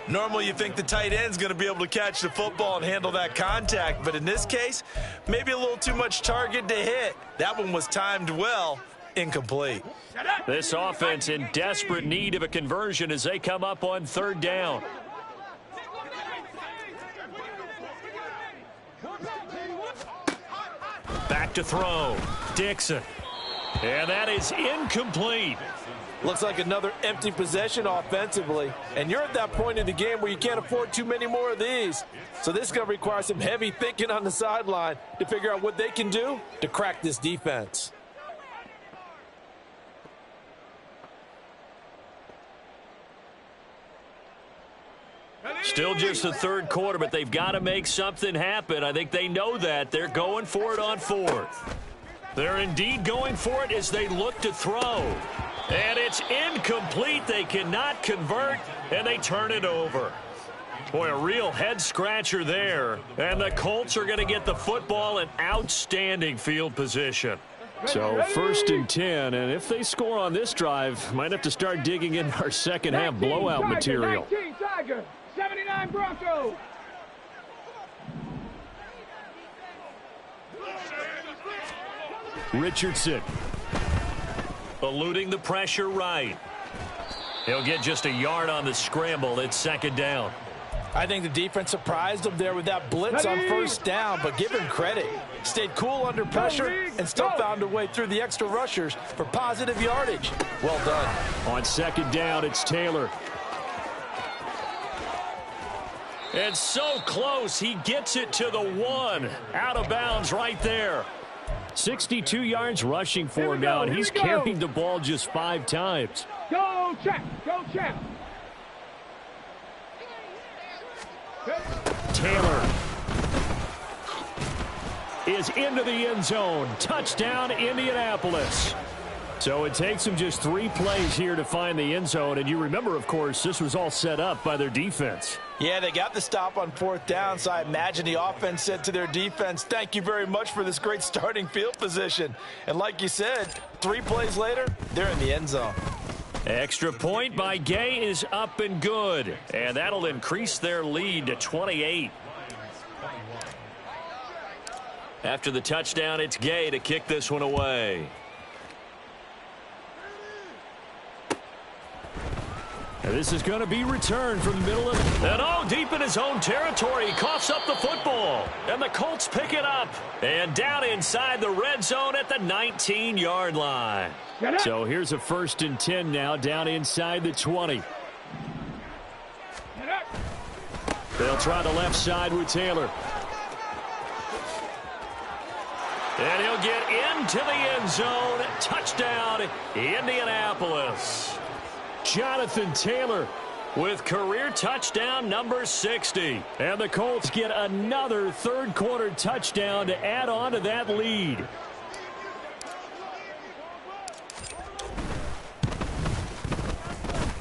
Normally you think the tight end's going to be able to catch the football and handle that contact. But in this case, maybe a little too much target to hit. That one was timed well. Incomplete. This offense in desperate need of a conversion as they come up on 3rd down. Back to throw. Dixon. And that is incomplete. Looks like another empty possession offensively. And you're at that point in the game where you can't afford too many more of these. So this is going to require some heavy thinking on the sideline to figure out what they can do to crack this defense. Still just the 3rd quarter, but they've got to make something happen. I think they know that. They're going for it on 4th. They're indeed going for it as they look to throw. And it's incomplete. They cannot convert, and they turn it over. Boy, a real head-scratcher there. And the Colts are going to get the football in outstanding field position. So 1st and 10, and if they score on this drive, might have to start digging in our second-half blowout Tiger, material. 19 Tiger, 79 Bronco. Richardson eluding the pressure right. He'll get just a yard on the scramble. It's 2nd down. I think the defense surprised them there with that blitz on 1st down, but give him credit. Stayed cool under pressure and still found a way through the extra rushers for positive yardage. Well done. On 2nd down, it's Taylor. And so close, he gets it to the 1. Out of bounds right there. 62 yards rushing for him now, and he's carried the ball just 5 times. Go, Champ. Go, Champ. Taylor is into the end zone. Touchdown, Indianapolis. So it takes him just 3 plays here to find the end zone. And you remember, of course, this was all set up by their defense. Yeah, they got the stop on 4th down, so I imagine the offense said to their defense, thank you very much for this great starting field position. And like you said, 3 plays later, they're in the end zone. Extra point by Gay is up and good. And that'll increase their lead to 28. After the touchdown, it's Gay to kick this one away. And this is going to be returned from the middle of... And deep in his own territory. He coughs up the football. And the Colts pick it up. And down inside the red zone at the 19-yard line. So here's a 1st and 10 now down inside the 20. They'll try the left side with Taylor. And he'll get into the end zone. Touchdown, Indianapolis. Jonathan Taylor with career touchdown number 60. And the Colts get another third-quarter touchdown to add on to that lead.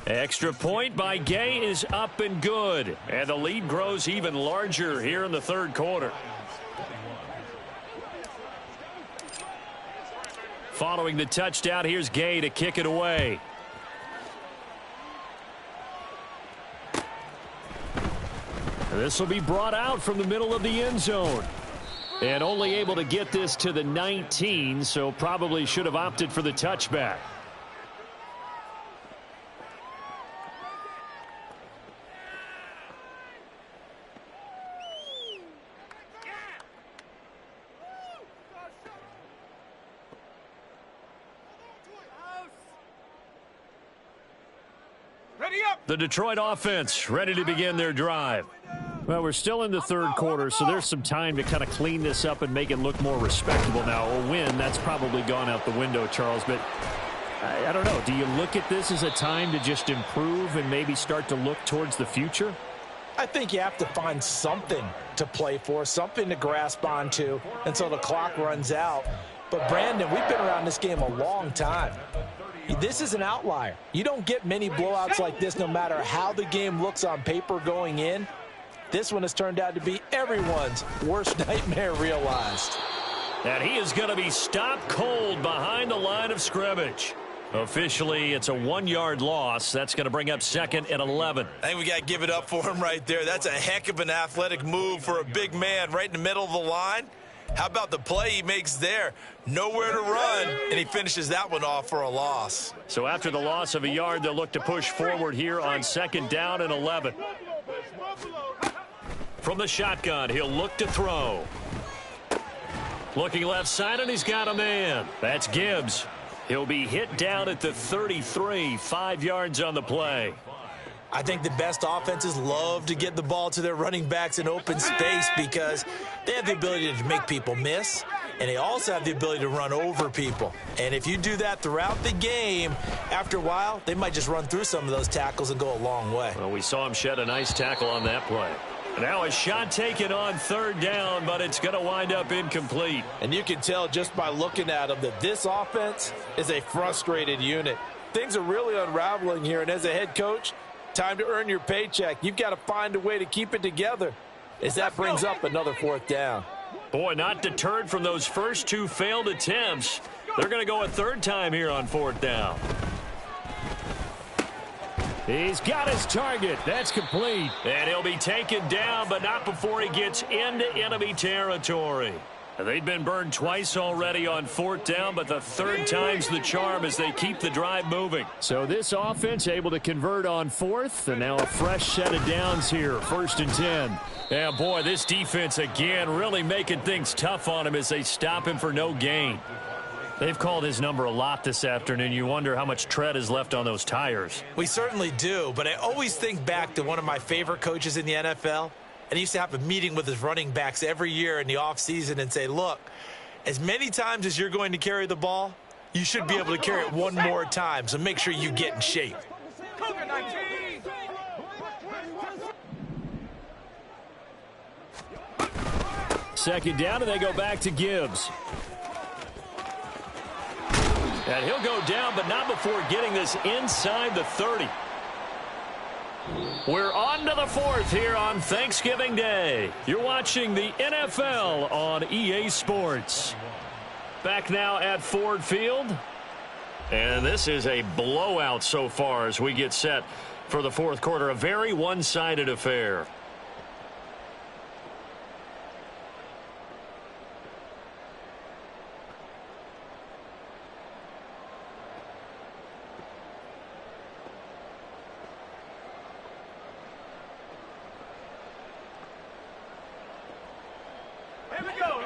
Extra point by Gay is up and good. And the lead grows even larger here in the third quarter. Following the touchdown, here's Gay to kick it away. This will be brought out from the middle of the end zone. And only able to get this to the 19, so probably should have opted for the touchback. The Detroit offense ready to begin their drive. Well, we're still in the third quarter, so there's some time to kind of clean this up and make it look more respectable now. A win, that's probably gone out the window, Charles, but I don't know. Do you look at this as a time to just improve and maybe start to look towards the future? I think you have to find something to play for, something to grasp onto until the clock runs out. But, Brandon, we've been around this game a long time. This is an outlier. You don't get many blowouts like this no matter how the game looks on paper going in. This one has turned out to be everyone's worst nightmare realized. And he is going to be stopped cold behind the line of scrimmage. Officially, it's a 1-yard loss. That's going to bring up 2nd and 11. I think we got to give it up for him right there. That's a heck of an athletic move for a big man right in the middle of the line. How about the play he makes there? Nowhere to run, and he finishes that one off for a loss. So after the loss of a yard, they'll look to push forward here on 2nd down and 11. From the shotgun, he'll look to throw. Looking left side, and he's got a man. That's Gibbs. He'll be hit down at the 33, 5 yards on the play. I think the best offenses love to get the ball to their running backs in open space because they have the ability to make people miss, and they also have the ability to run over people. And if you do that throughout the game, after a while, they might just run through some of those tackles and go a long way. Well, we saw him shed a nice tackle on that play. Now a shot taken on 3rd down, but it's going to wind up incomplete. And you can tell just by looking at them that this offense is a frustrated unit. Things are really unraveling here, and as a head coach, time to earn your paycheck. You've got to find a way to keep it together as that brings up another 4th down. Boy, not deterred from those first 2 failed attempts. They're going to go a 3rd time here on 4th down. He's got his target. That's complete. And he'll be taken down, but not before he gets into enemy territory. They've been burned twice already on 4th down, but the 3rd time's the charm as they keep the drive moving. So this offense able to convert on 4th, and now a fresh set of downs here, 1st and 10. Yeah, boy, this defense again really making things tough on him as they stop him for no gain. They've called his number a lot this afternoon. You wonder how much tread is left on those tires. We certainly do, but I always think back to one of my favorite coaches in the NFL. And he used to have a meeting with his running backs every year in the offseason and say, look, as many times as you're going to carry the ball, you should be able to carry it one more time, so make sure you get in shape. Second down, and they go back to Gibbs. And he'll go down, but not before getting this inside the 30. We're on to the 4th here on Thanksgiving Day. You're watching the NFL on EA Sports. Back now at Ford Field. And this is a blowout so far as we get set for the 4th quarter. A very one-sided affair.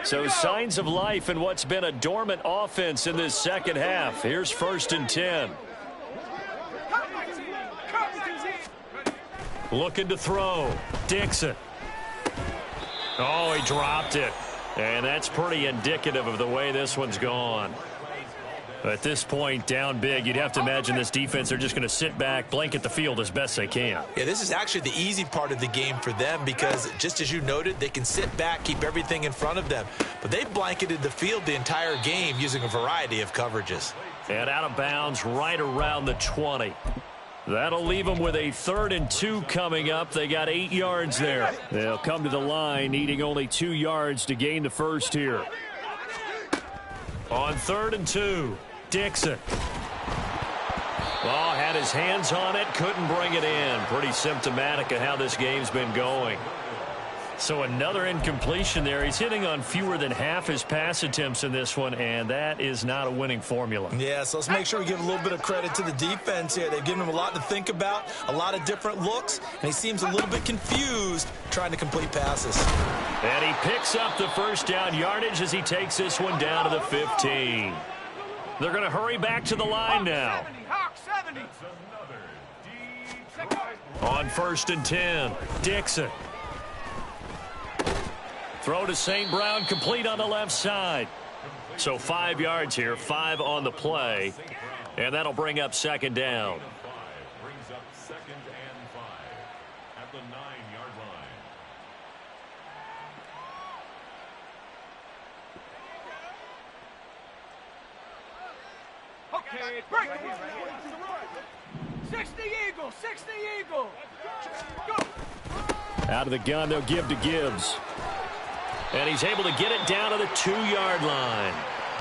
So signs of life in what's been a dormant offense in this second half. Here's 1st and 10. Looking to throw. Dixon. Oh, he dropped it. And that's pretty indicative of the way this one's gone. At this point, down big, you'd have to imagine this defense, they're just going to sit back, blanket the field as best they can. Yeah, this is actually the easy part of the game for them because, just as you noted, they can sit back, keep everything in front of them. But they blanketed the field the entire game using a variety of coverages. And out of bounds right around the 20. That'll leave them with a 3rd and 2 coming up. They got 8 yards there. They'll come to the line needing only 2 yards to gain the first here. On 3rd and 2, Dixon. Oh, had his hands on it, couldn't bring it in. Pretty symptomatic of how this game's been going. So another incompletion there. He's hitting on fewer than half his pass attempts in this one, and that is not a winning formula. Yeah, so let's make sure we give a little bit of credit to the defense here. They've given him a lot to think about, a lot of different looks, and he seems a little bit confused trying to complete passes. And he picks up the first down yardage as he takes this one down to the 15. They're going to hurry back to the line now. On 1st and 10, Dixon. Throw to St. Brown, complete on the left side. So 5 yards here, 5 on the play. And that'll bring up 2nd down. Brings up 2nd and 5 at the 9-yard line. Okay, break it. 60 Eagle, 60 Eagle. Go. Out of the gun, they'll give to Gibbs. And he's able to get it down to the 2-yard line.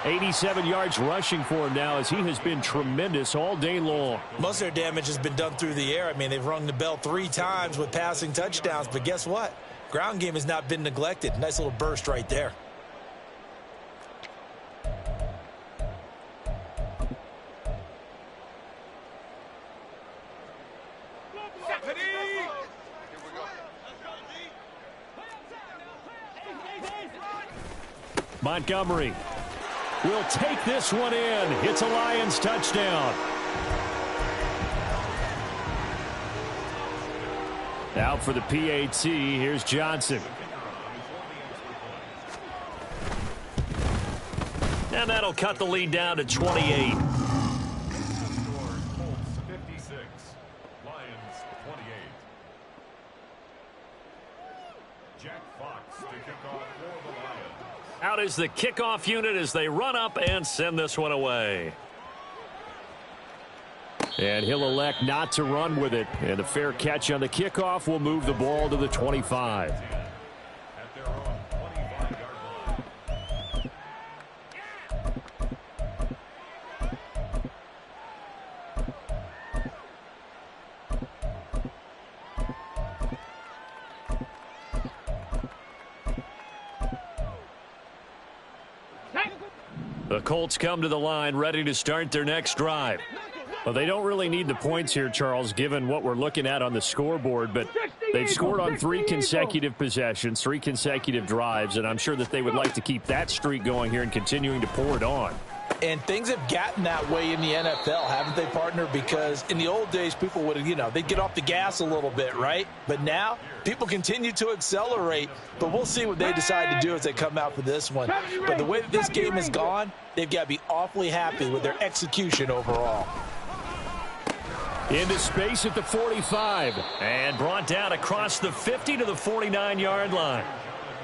87 yards rushing for him now as he has been tremendous all day long. Most of their damage has been done through the air. I mean, they've rung the bell 3 times with passing touchdowns, but guess what? Ground game has not been neglected. Nice little burst right there. Montgomery will take this one in. It's a Lions touchdown. Out for the PAT, here's Johnson. And that'll cut the lead down to 28. Colts 56, Lions 28. Jack Fox to kick off for the Lions. Out is the kickoff unit as they run up and send this one away. And he'll elect not to run with it. And a fair catch on the kickoff will move the ball to the 25. At their own 25-yard line. The Colts come to the line ready to start their next drive. Well, they don't really need the points here, Charles, given what we're looking at on the scoreboard, but they've scored on 3 consecutive possessions, 3 consecutive drives, and I'm sure that they would like to keep that streak going here and continuing to pour it on. And things have gotten that way in the NFL, haven't they, partner? Because in the old days, people would, they'd get off the gas a little bit, right? But now, people continue to accelerate. But we'll see what they decide to do as they come out for this one. But the way that this game has gone, they've got to be awfully happy with their execution overall. Into space at the 45. And brought down across the 50 to the 49-yard line.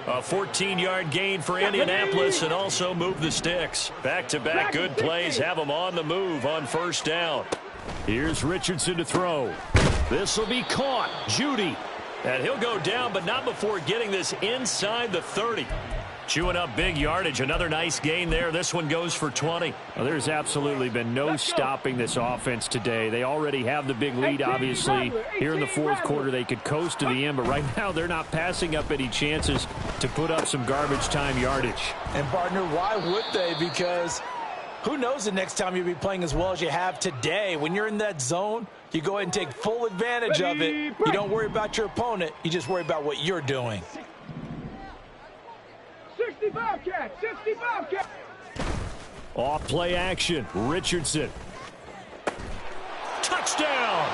A 14-yard gain for Indianapolis and also move the sticks. Back-to-back good plays have them on the move on first down. Here's Richardson to throw. This will be caught. Judy. And he'll go down, but not before getting this inside the 30. Chewing up big yardage. Another nice gain there. This one goes for 20. Well, there's absolutely been no stopping this offense today. They already have the big lead, obviously. Here in the fourth quarter, they could coast to the end, but right now they're not passing up any chances to put up some garbage time yardage. And, partner, why would they? Because who knows the next time you'll be playing as well as you have today. When you're in that zone, you go ahead and take full advantage of it. You don't worry about your opponent. You just worry about what you're doing. 60 Bobcats, 60 Bobcats. Off play action. Richardson. Touchdown.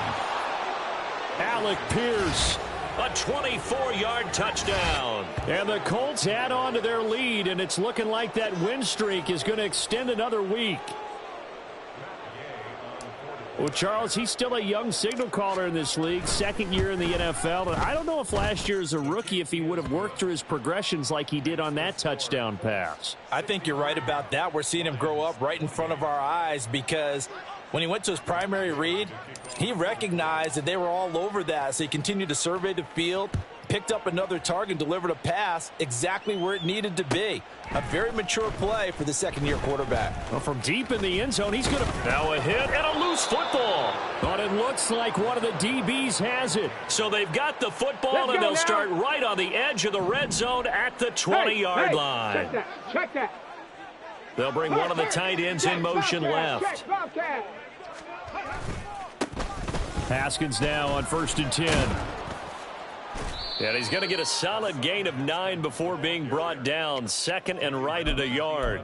Alec Pierce. A 24-yard touchdown. And the Colts add on to their lead, and it's looking like that win streak is going to extend another week. Well, Charles, he's still a young signal caller in this league, second year in the NFL. And I don't know if last year as a rookie, if he would have worked through his progressions like he did on that touchdown pass. I think you're right about that. We're seeing him grow up right in front of our eyes because when he went to his primary read, he recognized that they were all over that. So he continued to survey the field, picked up another target, delivered a pass exactly where it needed to be. A very mature play for the second-year quarterback. Well, from deep in the end zone, he's going to now a hit and a loose football. But it looks like one of the DBs has it. So they've got the football, and they'll start right on the edge of the red zone at the 20-yard line. Check that. They'll bring one of the tight ends in motion left. Haskins now on 1st and 10. And he's going to get a solid gain of 9 before being brought down. Second and right at a yard.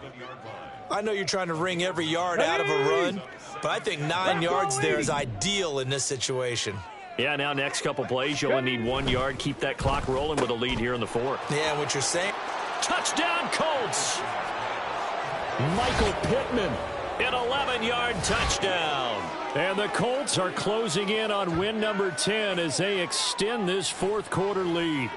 I know you're trying to wring every yard out of a run, but I think 9 yards there is ideal in this situation. Yeah, now next couple plays, you only need 1 yard. Keep that clock rolling with a lead here in the fourth. Yeah, what you're saying. Touchdown, Colts. Michael Pittman, an 11-yard touchdown. And the Colts are closing in on win number 10 as they extend this fourth quarter lead.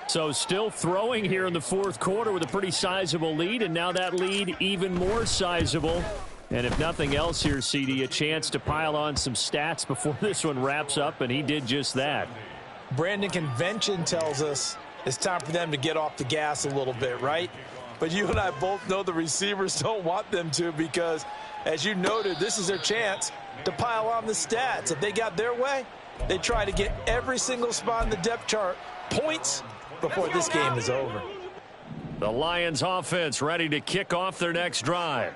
So still throwing here in the fourth quarter with a pretty sizable lead, and now that lead even more sizable. And if nothing else here, CD, a chance to pile on some stats before this one wraps up, and he did just that. Brandon, convention tells us it's time for them to get off the gas a little bit, right? But you and I both know the receivers don't want them to because, as you noted, this is their chance to pile on the stats. If they got their way, they try to get every single spot in the depth chart points before this game is over. The Lions offense ready to kick off their next drive.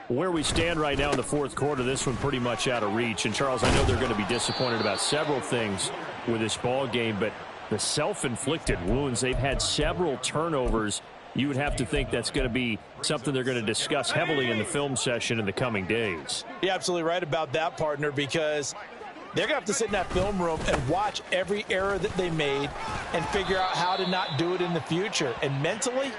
Where we stand right now in the fourth quarter, this one pretty much out of reach. And, Charles, I know they're going to be disappointed about several things with this ball game, but the self-inflicted wounds, they've had several turnovers. You would have to think that's going to be something they're going to discuss heavily in the film session in the coming days. You're absolutely right about that, partner, because they're going to have to sit in that film room and watch every error that they made and figure out how to not do it in the future. And mentally,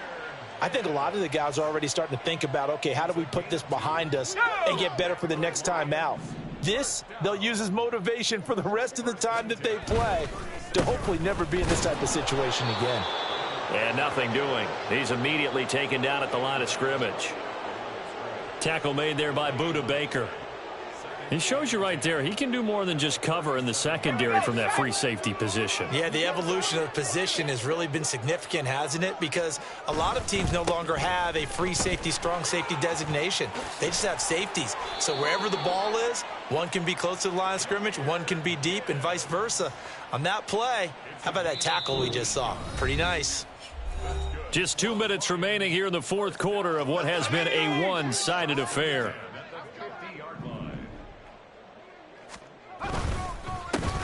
I think a lot of the guys are already starting to think about, okay, how do we put this behind us and get better for the next time out? This, they'll use as motivation for the rest of the time that they play to hopefully never be in this type of situation again. And nothing doing. He's immediately taken down at the line of scrimmage. Tackle made there by Budda Baker. It shows you right there, he can do more than just cover in the secondary from that free safety position. Yeah, the evolution of position has really been significant, hasn't it? Because a lot of teams no longer have a free safety, strong safety designation. They just have safeties. So wherever the ball is, one can be close to the line of scrimmage, one can be deep, and vice versa. On that play, how about that tackle we just saw? Pretty nice. Just 2 minutes remaining here in the fourth quarter of what has been a one-sided affair.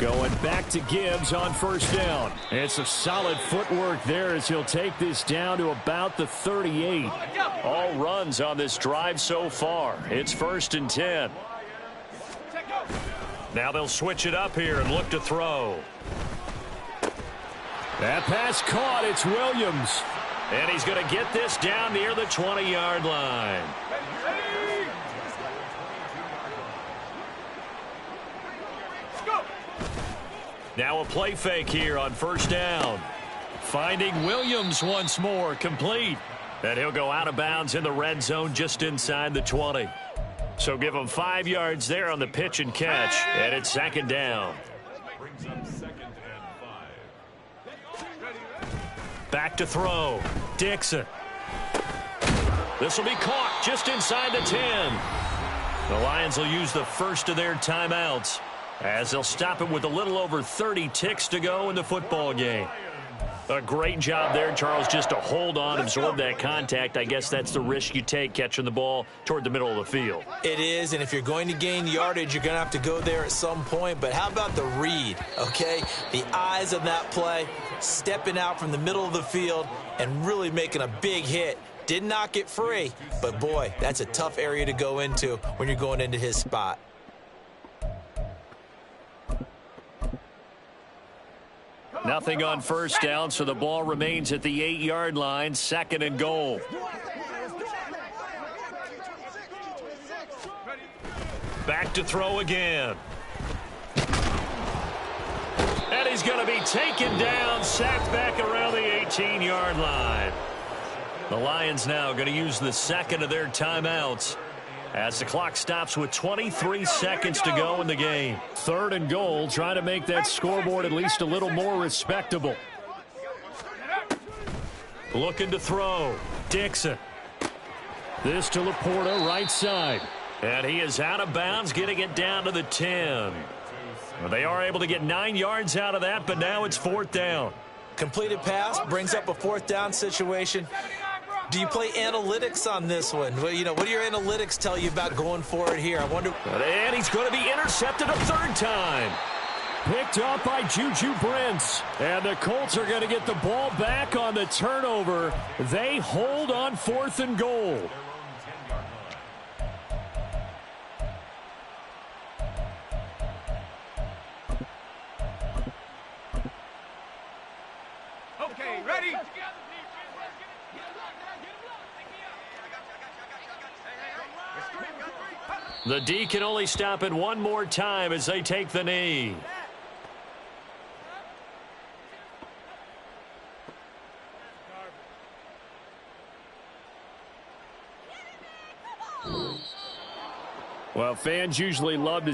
Going back to Gibbs on first down. It's a solid footwork there as he'll take this down to about the 38. All runs on this drive so far. It's 1st and 10. Now they'll switch it up here and look to throw. That pass caught. It's Williams. And he's going to get this down near the 20-yard line. Now a play fake here on first down. Finding Williams once more, complete. And he'll go out of bounds in the red zone just inside the 20. So give him 5 yards there on the pitch and catch. And it's 2nd down. Brings up 2nd and 5. Back to throw. Dixon. This will be caught just inside the 10. The Lions will use the first of their timeouts as they'll stop it with a little over 30 ticks to go in the football game. A great job there, Charles, just to hold on, absorb that contact. I guess that's the risk you take catching the ball toward the middle of the field. It is, and if you're going to gain yardage, you're going to have to go there at some point. But how about the read, okay? The eyes on that play, stepping out from the middle of the field and really making a big hit. Did not get free, but boy, that's a tough area to go into when you're going into his spot. Nothing on first down, so the ball remains at the 8-yard line, 2nd and goal. Back to throw again. And he's going to be taken down, sacked back around the 18-yard line. The Lions now going to use the second of their timeouts as the clock stops with 23 seconds to go in the game. 3rd and goal, trying to make that scoreboard at least a little more respectable. Looking to throw. Dixon. This to Laporta, right side. And he is out of bounds, getting it down to the 10. Well, they are able to get 9 yards out of that, but now it's 4th down. Completed pass brings up a 4th down situation. Do you play analytics on this one? Well, you know, what do your analytics tell you about going for it here? I wonder. And he's going to be intercepted a 3rd time. Picked up by Juju Brents. And the Colts are going to get the ball back on the turnover. They hold on 4th and goal. Okay, ready? The D can only stop it one more time as they take the knee. Well, fans usually love to